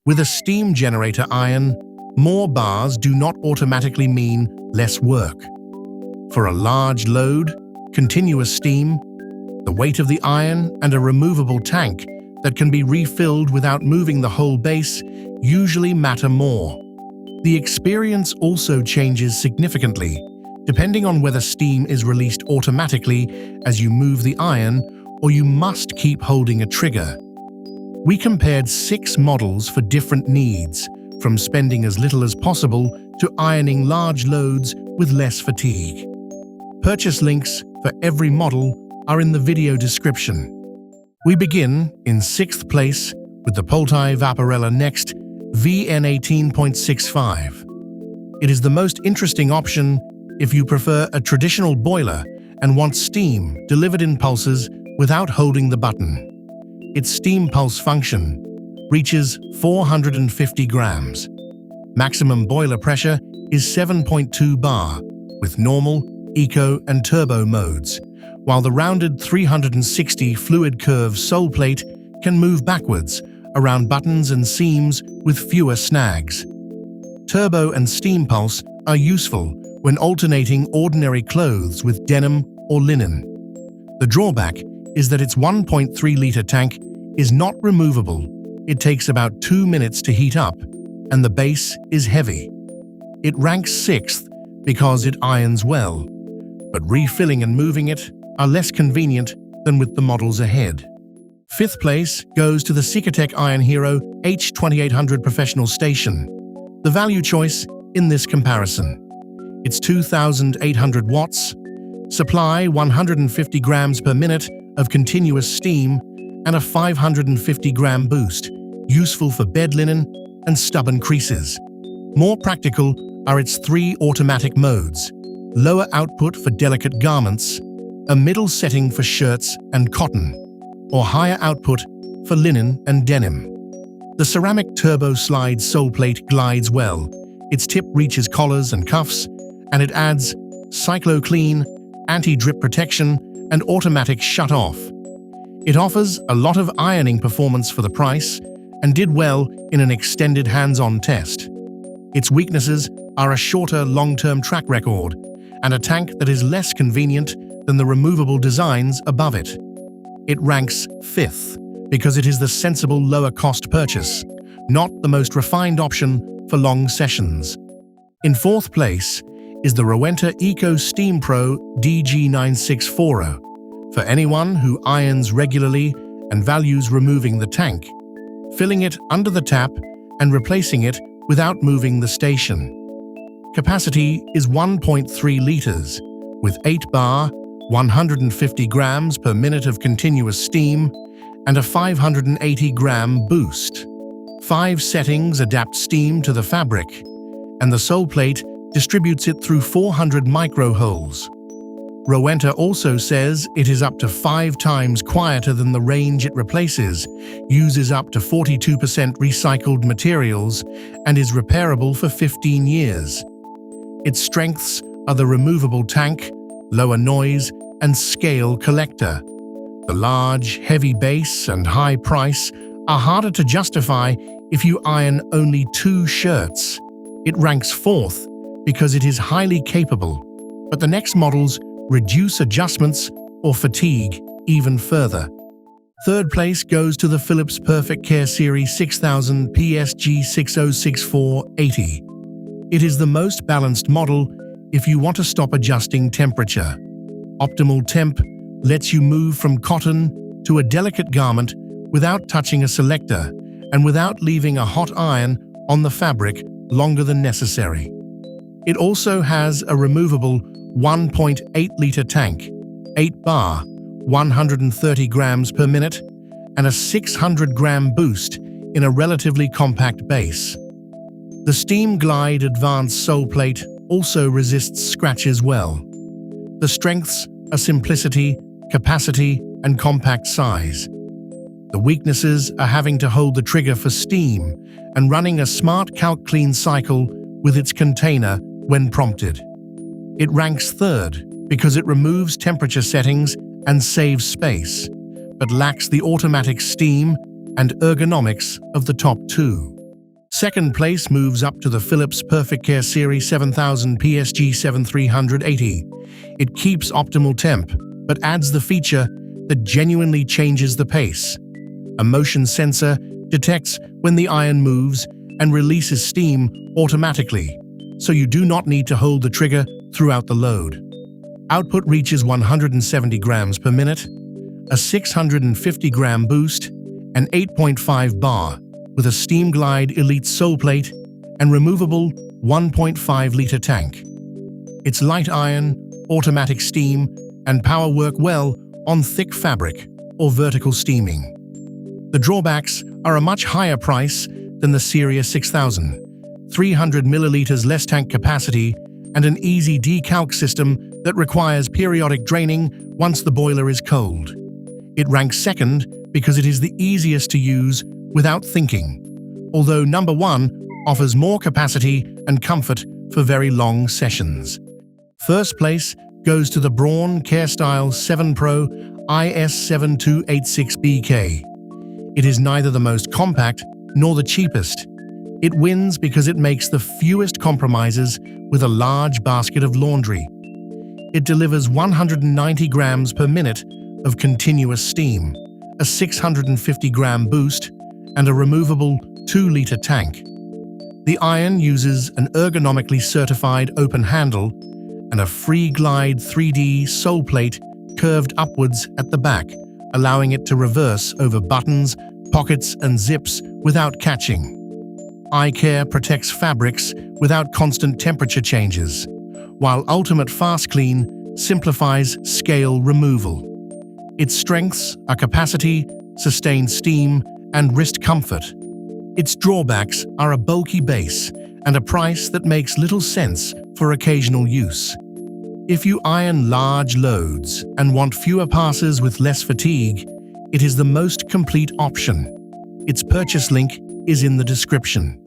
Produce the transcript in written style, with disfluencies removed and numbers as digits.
With a steam generator iron, more bars do not automatically mean less work. For a large load, continuous steam, the weight of the iron and a removable tank that can be refilled without moving the whole base usually matter more. The experience also changes significantly, depending on whether steam is released automatically as you move the iron or you must keep holding a trigger. We compared 6 models for different needs, from spending as little as possible to ironing large loads with less fatigue. Purchase links for every model are in the video description. We begin in 6th place with the Polti Vaporella Next VN18.65. It is the most interesting option if you prefer a traditional boiler and want steam delivered in pulses without holding the button. Its steam pulse function reaches 450 grams. Maximum boiler pressure is 7.2 bar with normal, eco and turbo modes, while the rounded 360 fluid curve sole plate can move backwards around buttons and seams with fewer snags. Turbo and steam pulse are useful when alternating ordinary clothes with denim or linen. The drawback is that its 1.3-liter tank is not removable. It takes about 2 minutes to heat up, and the base is heavy. It ranks 6th because it irons well, but refilling and moving it are less convenient than with the models ahead. 5th place goes to the Cecotec IronHero H2800 Professional Station, the value choice in this comparison. It's 2,800 watts, supply 150 grams per minute of continuous steam, and a 550-gram boost, useful for bed linen and stubborn creases. More practical are its 3 automatic modes: lower output for delicate garments, a middle setting for shirts and cotton, or higher output for linen and denim. The ceramic turbo slide sole plate glides well. Its tip reaches collars and cuffs, and it adds cyclo-clean, anti-drip protection, and automatic shut-off. It offers a lot of ironing performance for the price and did well in an extended hands-on test. Its weaknesses are a shorter long-term track record and a tank that is less convenient than the removable designs above it. It ranks 5th because it is the sensible lower-cost purchase, not the most refined option for long sessions. In 4th place is the Rowenta Eco Steam Pro DG9640, for anyone who irons regularly and values removing the tank, filling it under the tap and replacing it without moving the station. Capacity is 1.3 liters, with 8 bar, 150 grams per minute of continuous steam, and a 580-gram boost. 5 settings adapt steam to the fabric, and the sole plate distributes it through 400 micro holes. Rowenta also says it is up to 5 times quieter than the range it replaces, uses up to 42% recycled materials, and is repairable for 15 years. Its strengths are the removable tank, lower noise, and scale collector. The large, heavy base and high price are harder to justify if you iron only 2 shirts. It ranks 4th because it is highly capable, but the next models reduce adjustments or fatigue even further. 3rd place goes to the Philips PerfectCare Series 6000 PSG606480. It is the most balanced model if you want to stop adjusting temperature. Optimal temp lets you move from cotton to a delicate garment without touching a selector and without leaving a hot iron on the fabric longer than necessary. It also has a removable 1.8-liter tank, 8 bar, 130 grams per minute, and a 600-gram boost in a relatively compact base. The Steam Glide Advanced sole plate also resists scratches well. The strengths are simplicity, capacity, and compact size. The weaknesses are having to hold the trigger for steam and running a smart calc clean cycle with its container when prompted. It ranks 3rd because it removes temperature settings and saves space, but lacks the automatic steam and ergonomics of the top 2. Second place moves up to the Philips PerfectCare Series 7000 PSG7380. It keeps optimal temp, but adds the feature that genuinely changes the pace. A motion sensor detects when the iron moves and releases steam automatically, so you do not need to hold the trigger throughout the load. Output reaches 170 grams per minute, a 650-gram boost, and 8.5 bar, with a Steam Glide Elite sole plate and removable 1.5-liter tank. Its light iron, automatic steam, and power work well on thick fabric or vertical steaming. The drawbacks are a much higher price than the Series 6000, 300 milliliters less tank capacity, and an easy decalc system that requires periodic draining once the boiler is cold. It ranks second because it is the easiest to use without thinking, although number 1 offers more capacity and comfort for very long sessions. First place goes to the Braun CareStyle 7 Pro IS7286BK. It is neither the most compact nor the cheapest. It wins because it makes the fewest compromises with a large basket of laundry. It delivers 190 grams per minute of continuous steam, a 650-gram boost, and a removable 2-liter tank. The iron uses an ergonomically certified open handle and a free glide 3D sole plate curved upwards at the back, allowing it to reverse over buttons, pockets, and zips without catching. iCare protects fabrics without constant temperature changes, while Ultimate Fast Clean simplifies scale removal. Its strengths are capacity, sustained steam, and wrist comfort. Its drawbacks are a bulky base and a price that makes little sense for occasional use. If you iron large loads and want fewer passes with less fatigue, it is the most complete option. Its purchase link is in the description.